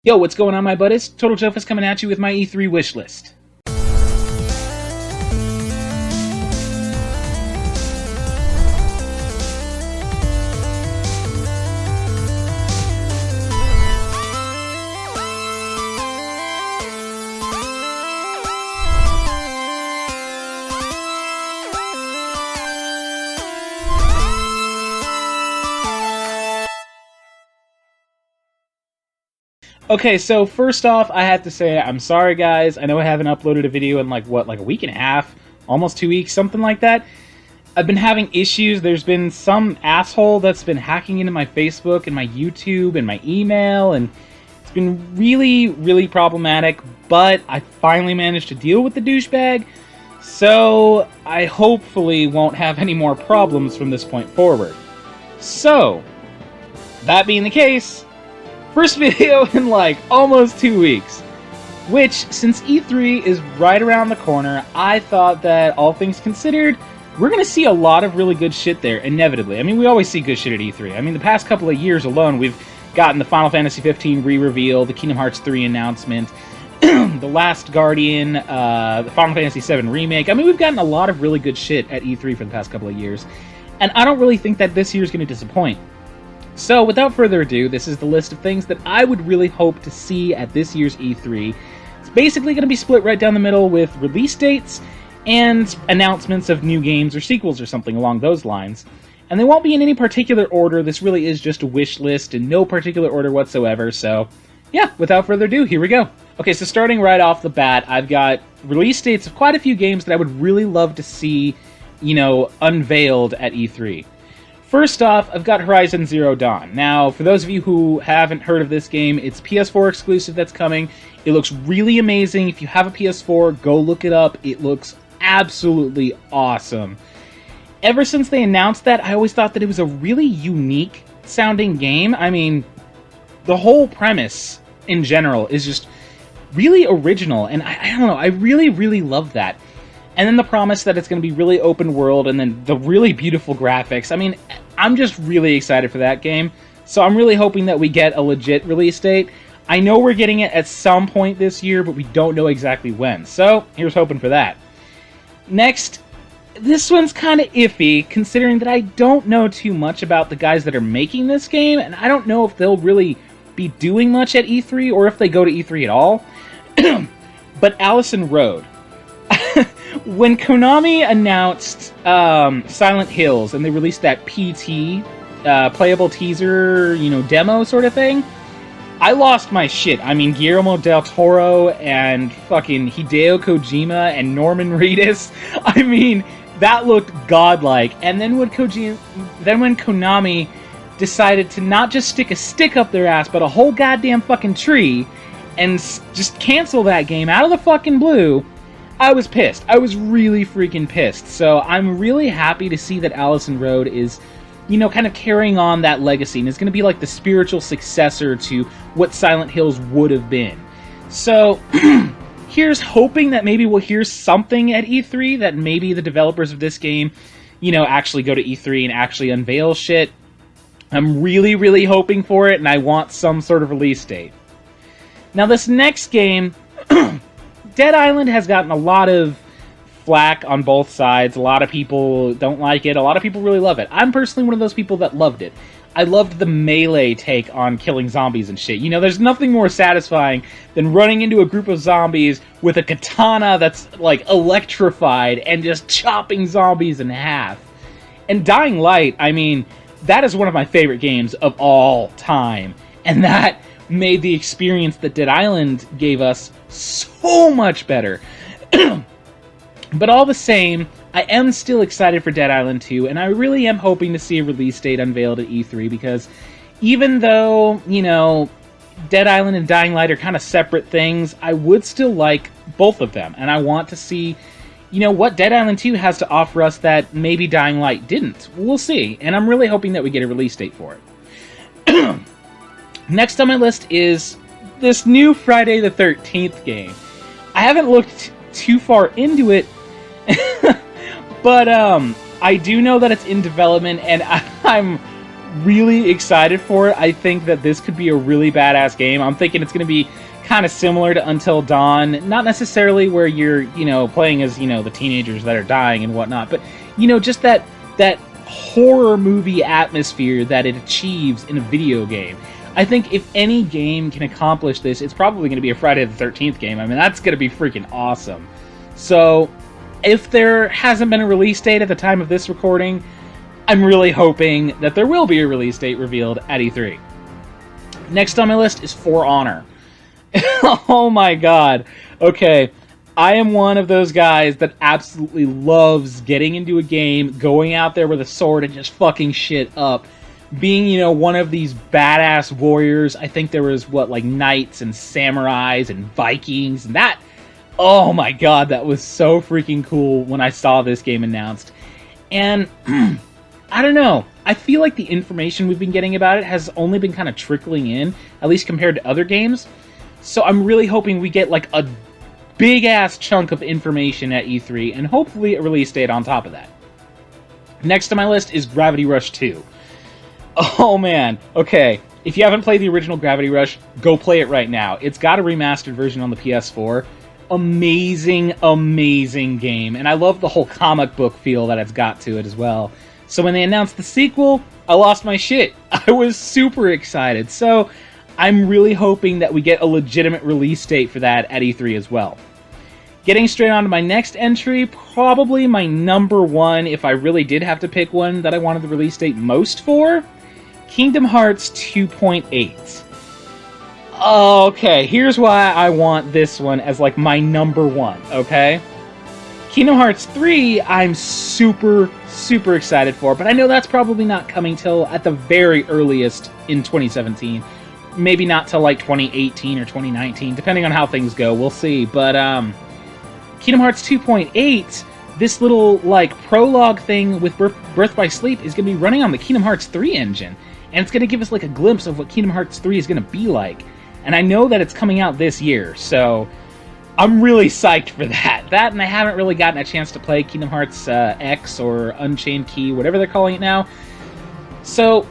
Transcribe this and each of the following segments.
Yo, what's going on, my buddies? Totaljophes coming at you with my E3 Wishlist. Okay, so first off, I have to say I'm sorry, guys. I know I haven't uploaded a video in like a week and a half, almost 2 weeks, something like that. I've been having issues. There's been some asshole that's been hacking into my Facebook and my YouTube and my email, and it's been really, really problematic, but I finally managed to deal with the douchebag, so I hopefully won't have any more problems from this point forward. So, that being the case, first video in like almost 2 weeks, which, since E3 is right around the corner, I thought that, all things considered, we're going to see a lot of really good shit there, inevitably. I mean, we always see good shit at E3. I mean, the past couple of years alone, we've gotten the Final Fantasy 15 re-reveal, the Kingdom Hearts 3 announcement, The Last Guardian, the Final Fantasy 7 remake. I mean, we've gotten a lot of really good shit at E3 for the past couple of years, and I don't really think that this year's going to disappoint. So, without further ado, this is the list of things that I would really hope to see at this year's E3. It's basically going to be split right down the middle with release dates and announcements of new games or sequels or something along those lines. And they won't be in any particular order. This really is just a wish list in no particular order whatsoever. So, yeah, without further ado, here we go. Okay, so starting right off the bat, I've got release dates of quite a few games that I would really love to see, unveiled at E3. First off, I've got Horizon Zero Dawn. Now, for those of you who haven't heard of this game, it's PS4 exclusive that's coming. It looks really amazing. If you have a PS4, go look it up. It looks absolutely awesome. Ever since they announced that, I always thought that it was a really unique sounding game. I mean, the whole premise in general is just really original, and I don't know, I really, really love that. And then the promise that it's going to be really open world, and then the really beautiful graphics. I mean, I'm just really excited for that game. So I'm really hoping that we get a legit release date. I know we're getting it at some point this year, but we don't know exactly when. So here's hoping for that. Next, this one's kind of iffy, considering that I don't know too much about the guys that are making this game, and I don't know if they'll really be doing much at E3, or if they go to E3 at all. But Allison Road. When Konami announced Silent Hills and they released that PT, playable teaser, demo sort of thing, I lost my shit. I mean, Guillermo del Toro and fucking Hideo Kojima and Norman Reedus, I mean, that looked godlike. And then when Konami decided to not just stick a stick up their ass, but a whole goddamn fucking tree, and just cancel that game out of the fucking blue, I was pissed. I was really freaking pissed. So I'm really happy to see that Allison Road is, kind of carrying on that legacy, and is going to be like the spiritual successor to what Silent Hills would have been. So here's hoping that maybe we'll hear something at E3, that maybe the developers of this game, actually go to E3 and actually unveil shit. I'm really, really hoping for it, and I want some sort of release date. Now, this next game, Dead Island, has gotten a lot of flack on both sides. A lot of people don't like it. A lot of people really love it. I'm personally one of those people that loved it. I loved the melee take on killing zombies and shit. There's nothing more satisfying than running into a group of zombies with a katana that's, like, electrified and just chopping zombies in half. And Dying Light, I mean, that is one of my favorite games of all time. And that made the experience that Dead Island gave us so much better. But all the same, I am still excited for Dead Island 2, and I really am hoping to see a release date unveiled at E3, because even though, Dead Island and Dying Light are kind of separate things, I would still like both of them, and I want to see, what Dead Island 2 has to offer us that maybe Dying Light didn't. We'll see, and I'm really hoping that we get a release date for it. Next on my list is this new Friday the 13th game. I haven't looked too far into it, but I do know that it's in development, and I'm really excited for it. I think that this could be a really badass game. I'm thinking it's going to be kind of similar to Until Dawn. Not necessarily where you're, playing as, the teenagers that are dying and whatnot, but, just that horror movie atmosphere that it achieves in a video game. I think if any game can accomplish this, it's probably going to be a Friday the 13th game. I mean, that's going to be freaking awesome. So, if there hasn't been a release date at the time of this recording, I'm really hoping that there will be a release date revealed at E3. Next on my list is For Honor. Oh my god. Okay, I am one of those guys that absolutely loves getting into a game, going out there with a sword and just fucking shit up. Being, one of these badass warriors. I think there was, knights and samurais and Vikings, and that... Oh my god, that was so freaking cool when I saw this game announced. And, I don't know, I feel like the information we've been getting about it has only been kind of trickling in, at least compared to other games. So I'm really hoping we get, a big-ass chunk of information at E3, and hopefully a release date on top of that. Next on my list is Gravity Rush 2. Oh man, okay, if you haven't played the original Gravity Rush, go play it right now. It's got a remastered version on the PS4. Amazing, amazing game, and I love the whole comic book feel that it's got to it as well. So when they announced the sequel, I lost my shit. I was super excited, so I'm really hoping that we get a legitimate release date for that at E3 as well. Getting straight on to my next entry, probably my number one, if I really did have to pick one that I wanted the release date most for, Kingdom Hearts 2.8. Okay, here's why I want this one as, my number one, okay? Kingdom Hearts 3, I'm super, super excited for, but I know that's probably not coming till at the very earliest in 2017. Maybe not till, 2018 or 2019, depending on how things go, we'll see. But, Kingdom Hearts 2.8, this little, prologue thing with Birth by Sleep is going to be running on the Kingdom Hearts 3 engine. And it's going to give us, a glimpse of what Kingdom Hearts 3 is going to be like. And I know that it's coming out this year, so I'm really psyched for that. That, and I haven't really gotten a chance to play Kingdom Hearts X or Unchained Key, whatever they're calling it now. So,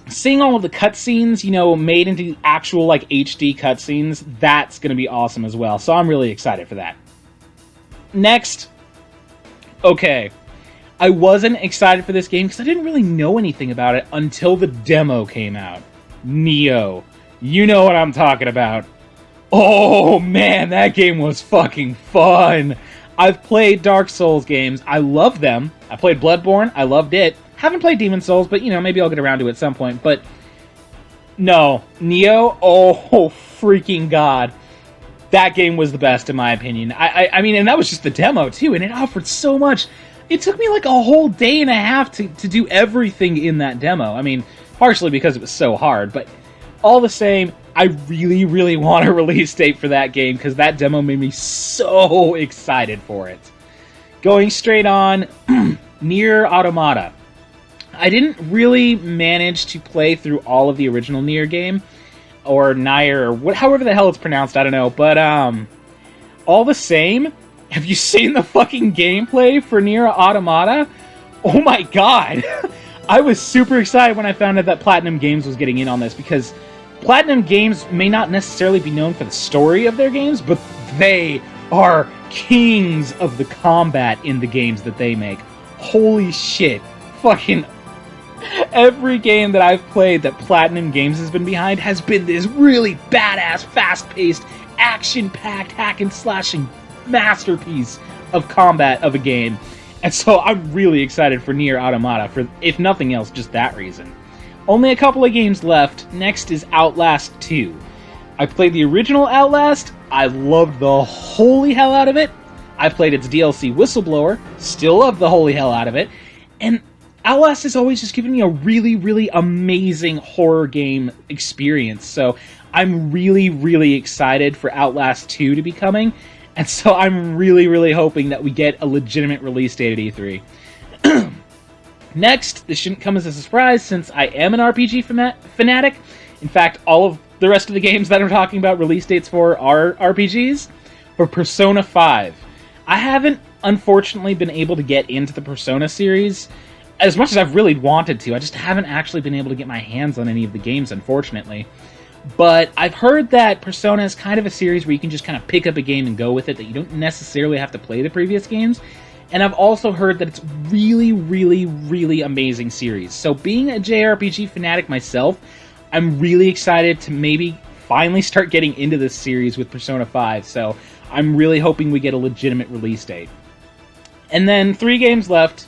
seeing all of the cutscenes, made into actual, HD cutscenes, that's going to be awesome as well. So I'm really excited for that. Next, okay, I wasn't excited for this game because I didn't really know anything about it until the demo came out. Nioh. You know what I'm talking about. Oh man, that game was fucking fun. I've played Dark Souls games. I love them. I played Bloodborne. I loved it. Haven't played Demon Souls, but maybe I'll get around to it at some point. But no, Nioh, oh freaking god. That game was the best in my opinion. I mean, and that was just the demo too, and it offered so much. It took me a whole day and a half to do everything in that demo. I mean, partially because it was so hard, but all the same, I really, really want a release date for that game because that demo made me so excited for it. Going straight on, Nier Automata. I didn't really manage to play through all of the original Nier game, or Nier, or however the hell it's pronounced, I don't know, but all the same, have you seen the fucking gameplay for Nier Automata? Oh my god! I was super excited when I found out that Platinum Games was getting in on this, because Platinum Games may not necessarily be known for the story of their games, but they are kings of the combat in the games that they make. Holy shit. Fucking every game that I've played that Platinum Games has been behind has been this really badass, fast-paced, action-packed, hack-and-slashing masterpiece of combat of a game. And so I'm really excited for Nier Automata, for, if nothing else, just that reason. Only a couple of games left. Next is Outlast 2. I played the original Outlast. I loved the holy hell out of it. I've played its DLC Whistleblower. Still love the holy hell out of it. And Outlast has always just given me a really, really amazing horror game experience. So I'm really, really excited for Outlast 2 to be coming. And so I'm really, really hoping that we get a legitimate release date at E3. Next, this shouldn't come as a surprise since I am an RPG fanatic. In fact, all of the rest of the games that I'm talking about release dates for are RPGs. For Persona 5. I haven't, unfortunately, been able to get into the Persona series. as much as I've really wanted to, I just haven't actually been able to get my hands on any of the games, unfortunately. But I've heard that Persona is kind of a series where you can just kind of pick up a game and go with it, that you don't necessarily have to play the previous games. And I've also heard that it's really, really, really amazing series. So being a JRPG fanatic myself, I'm really excited to maybe finally start getting into this series with Persona 5. So I'm really hoping we get a legitimate release date. And then 3 games left.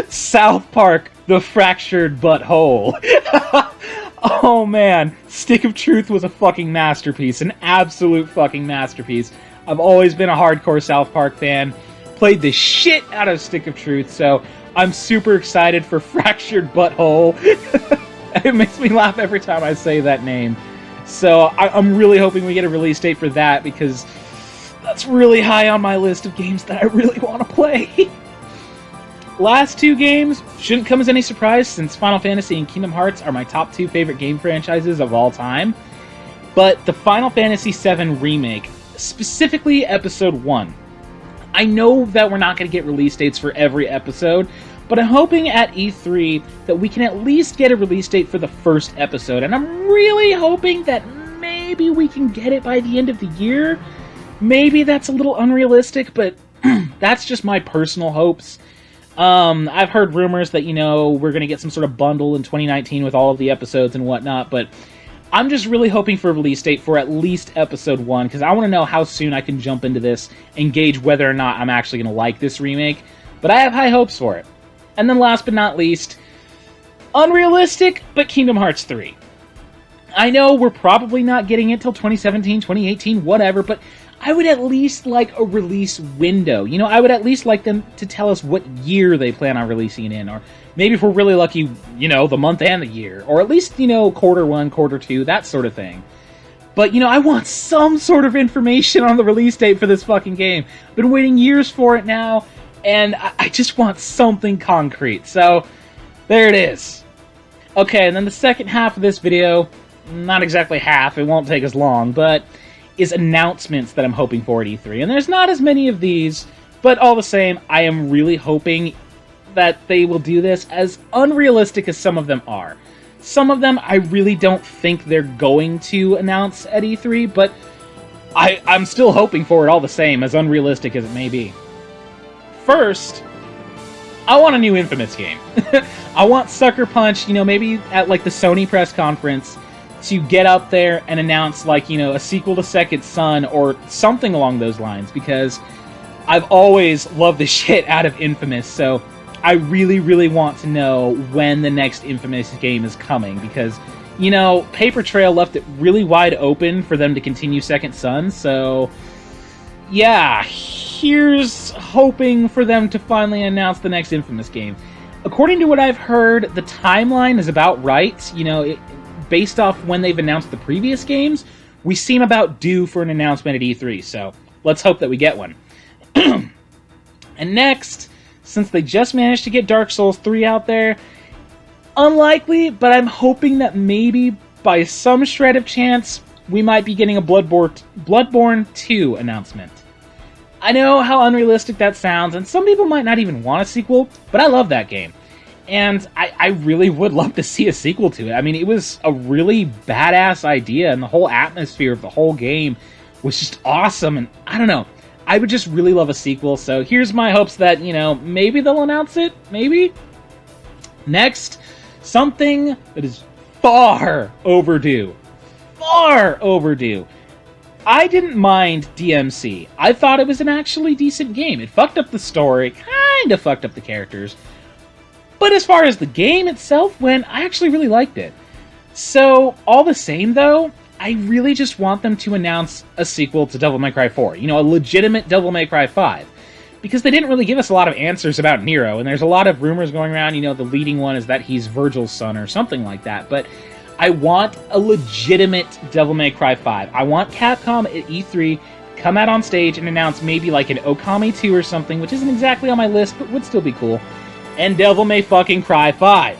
South Park, The Fractured Butthole. Oh man, Stick of Truth was a fucking masterpiece, an absolute fucking masterpiece. I've always been a hardcore South Park fan, played the shit out of Stick of Truth, so I'm super excited for Fractured Butthole. It makes me laugh every time I say that name. So I'm really hoping we get a release date for that, because that's really high on my list of games that I really want to play. Last 2 games shouldn't come as any surprise, since Final Fantasy and Kingdom Hearts are my top 2 favorite game franchises of all time. But the Final Fantasy VII Remake, specifically Episode 1. I know that we're not going to get release dates for every episode, but I'm hoping at E3 that we can at least get a release date for the first episode, and I'm really hoping that maybe we can get it by the end of the year. Maybe that's a little unrealistic, but that's just my personal hopes. I've heard rumors that, we're going to get some sort of bundle in 2019 with all of the episodes and whatnot, but I'm just really hoping for a release date for at least Episode 1, because I want to know how soon I can jump into this and gauge whether or not I'm actually going to like this remake, but I have high hopes for it. And then last but not least, unrealistic, but Kingdom Hearts 3. I know we're probably not getting it till 2017, 2018, whatever, but I would at least like a release window. I would at least like them to tell us what year they plan on releasing it in, or maybe if we're really lucky, the month and the year, or at least, quarter 1, quarter 2, that sort of thing. But, I want some sort of information on the release date for this fucking game. I've been waiting years for it now, and I just want something concrete. So, there it is. Okay, and then the second half of this video, not exactly half, it won't take as long, but is announcements that I'm hoping for at E3. And there's not as many of these, but all the same, I am really hoping that they will do this, as unrealistic as some of them are. Some of them I really don't think they're going to announce at E3, but I'm still hoping for it all the same, as unrealistic as it may be. First, I want a new Infamous game. I want Sucker Punch, maybe at like the Sony press conference, to get up there and announce, a sequel to Second Son or something along those lines, because I've always loved the shit out of Infamous, so I really, really want to know when the next Infamous game is coming, because, Paper Trail left it really wide open for them to continue Second Son, so yeah, here's hoping for them to finally announce the next Infamous game. According to what I've heard, the timeline is about right, based off when they've announced the previous games, we seem about due for an announcement at E3, so let's hope that we get one. And next, since they just managed to get Dark Souls 3 out there, unlikely, but I'm hoping that maybe by some shred of chance, we might be getting a Bloodborne 2 announcement. I know how unrealistic that sounds, and some people might not even want a sequel, but I love that game. And I really would love to see a sequel to it. I mean, it was a really badass idea, and the whole atmosphere of the whole game was just awesome, and I don't know. I would just really love a sequel, so here's my hopes that, maybe they'll announce it, maybe? Next, something that is far overdue. Far overdue. I didn't mind DMC. I thought it was an actually decent game. It fucked up the story, kinda fucked up the characters, but as far as the game itself went, I actually really liked it. So, all the same though, I really just want them to announce a sequel to Devil May Cry 4. A legitimate Devil May Cry 5. Because they didn't really give us a lot of answers about Nero, and there's a lot of rumors going around, the leading one is that he's Virgil's son or something like that, but I want a legitimate Devil May Cry 5. I want Capcom at E3 come out on stage and announce maybe like an Okami 2 or something, which isn't exactly on my list, but would still be cool. And Devil May fucking Cry 5.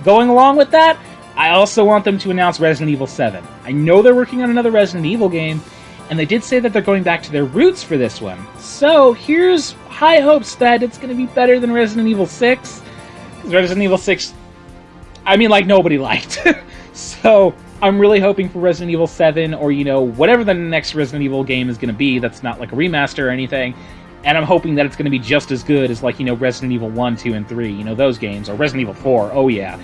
Going along with that, I also want them to announce Resident Evil 7. I know they're working on another Resident Evil game, And they did say that they're going back to their roots for this one. So here's high hopes that it's going to be better than Resident Evil 6. Because Resident Evil 6, I mean, like, nobody liked. So I'm really hoping for Resident Evil 7, or, you know, whatever the next Resident Evil game is going to be that's not like a remaster or anything. And I'm hoping that it's going to be just as good as, like, you know, Resident Evil 1, 2, and 3. You know, those games. Or Resident Evil 4. Oh, yeah.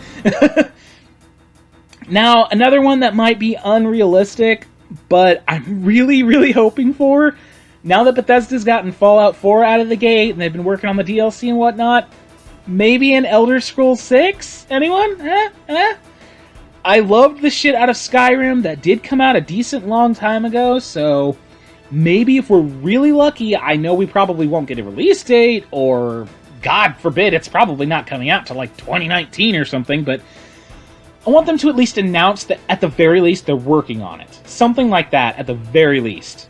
Now, another one that might be unrealistic, but I'm really, really hoping for, now that Bethesda's gotten Fallout 4 out of the gate, and they've been working on the DLC and whatnot, maybe an Elder Scrolls 6? Anyone? I loved the shit out of Skyrim. That did come out a decent long time ago, so maybe if we're really lucky, I know we probably won't get a release date, or, God forbid, it's probably not coming out till like 2019 or something, but I want them to at least announce that at the very least they're working on it. Something like that at the very least.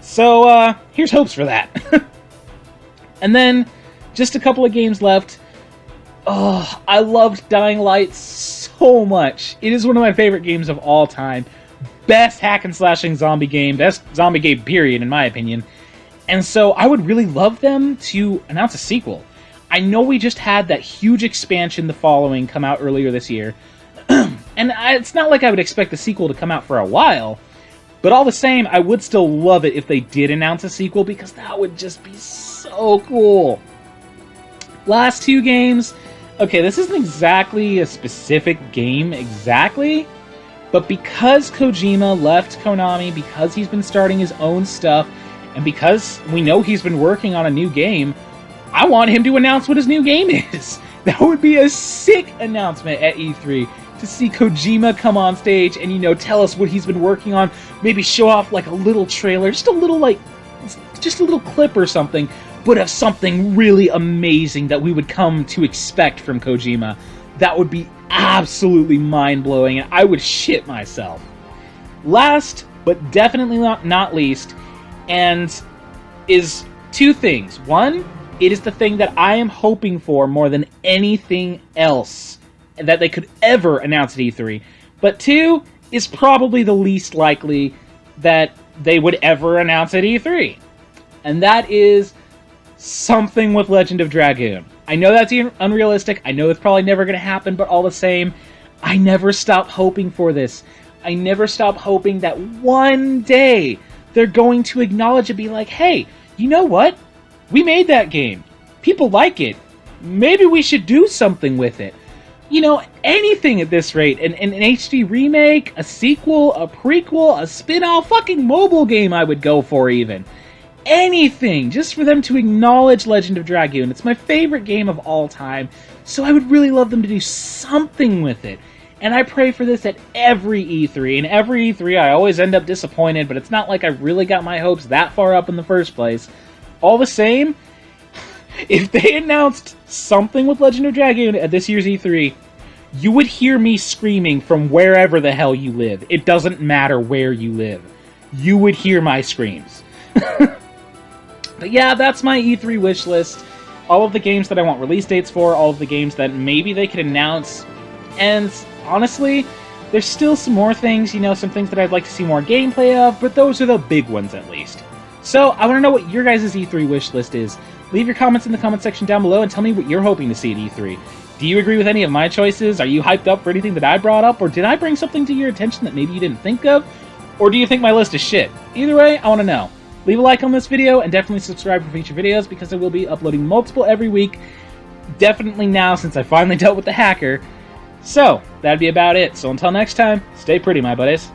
So, here's hopes for that. And then, just a couple of games left. Oh, I loved Dying Light so much. It is one of my favorite games of all time. Best hack and slashing zombie game. Best zombie game, period, in my opinion. And so, I would really love them to announce a sequel. I know we just had that huge expansion, The Following, come out earlier this year. And it's not like I would expect the sequel to come out for a while, but all the same, I would still love it if they did announce a sequel, because that would just be so cool. Last two games. Okay, this isn't exactly a specific game exactly, but because Kojima left Konami, because he's been starting his own stuff, and because we know he's been working on a new game, I want him to announce what his new game is. That would be a sick announcement at E3. To see Kojima come on stage and, you know, tell us what he's been working on. Maybe show off, like, a little trailer. Just a little clip or something. But of something really amazing that we would come to expect from Kojima. That would be absolutely mind-blowing, and I would shit myself. Last, but definitely not least, and is two things. One, it is the thing that I am hoping for more than anything else that they could ever announce at E3. But two, is probably the least likely that they would ever announce at E3. And that is something with Legend of Dragoon. I know that's unrealistic, I know it's probably never going to happen, but all the same, I never stop hoping for this. I never stop hoping that one day they're going to acknowledge and be like, hey, you know what? We made that game. People like it. Maybe we should do something with it. You know, anything at this rate. An HD remake, a sequel, a prequel, a spin-off, fucking mobile game I would go for even. Anything, just for them to acknowledge Legend of Dragoon. It's my favorite game of all time, so I would really love them to do something with it. And I pray for this at every E3, and every E3 I always end up disappointed, but it's not like I really got my hopes that far up in the first place. All the same, if they announced something with Legend of Dragoon at this year's E3, you would hear me screaming from wherever the hell you live. It doesn't matter where you live. You would hear my screams. But yeah, that's my E3 wish list. All of the games that I want release dates for, all of the games that maybe they could announce. And honestly, there's still some more things, you know, some things that I'd like to see more gameplay of, but those are the big ones at least. So, I want to know what your guys' E3 wish list is. Leave your comments in the comment section down below and tell me what you're hoping to see at E3. Do you agree with any of my choices? Are you hyped up for anything that I brought up? Or did I bring something to your attention that maybe you didn't think of? Or do you think my list is shit? Either way, I want to know. Leave a like on this video and definitely subscribe for future videos because I will be uploading multiple every week. Definitely now since I finally dealt with the hacker. So, that'd be about it. So until next time, stay pretty, my buddies.